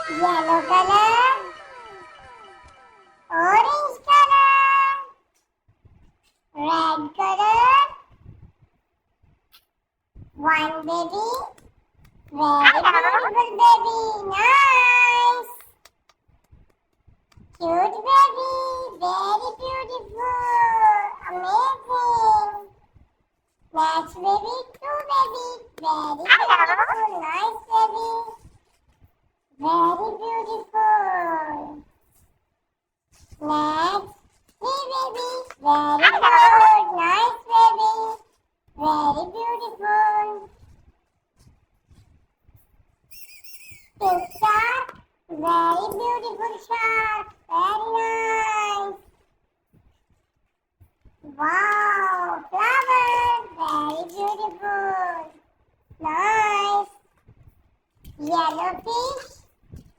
yellow color, orange color, red color. One baby, very beautiful baby, nice. Cute baby, very beautiful, amazing. Next baby, two baby, very beautiful, nice baby. Very beautiful. Next, three baby, very good, nice baby. Very beautiful. Pink shark, very beautiful shark, very nice. Wow, flower, very beautiful, nice. Yellow fish,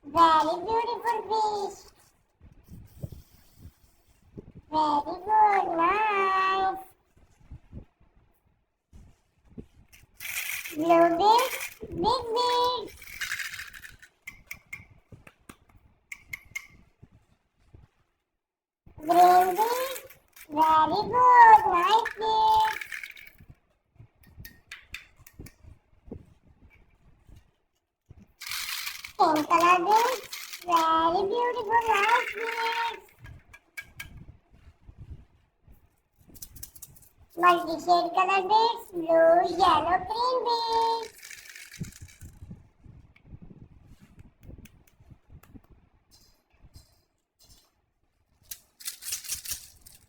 very beautiful fish. Very good, nice. Bluebill, big bird. Green bird, very good, nice bird. Pink color bird, very beautiful, nice bird. Multi-shade color birds, blue, yellow, green birds.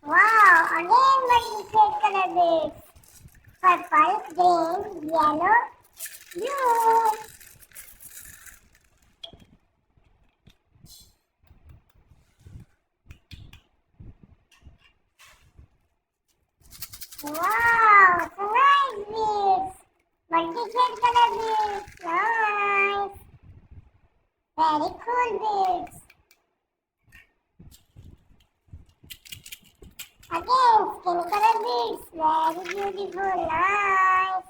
Wow, again multi-shade color birds. Purple, green, yellow, blue. Wow, so nice birds. Multi-shade color birds, nice. Very cool birds. Again, skin color birds, very beautiful, nice.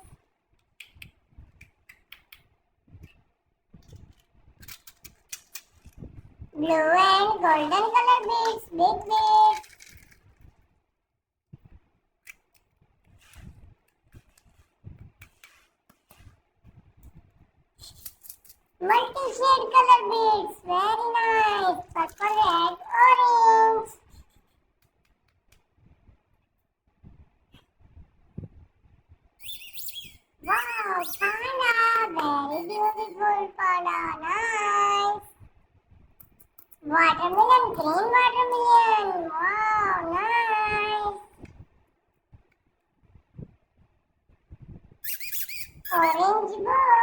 Blue and golden color birds, big birds. Multi-shade color birds, very nice. Purple, red, orange. Wow, panda, very beautiful panda, nice. Watermelon, green watermelon, wow, nice. Orange bird.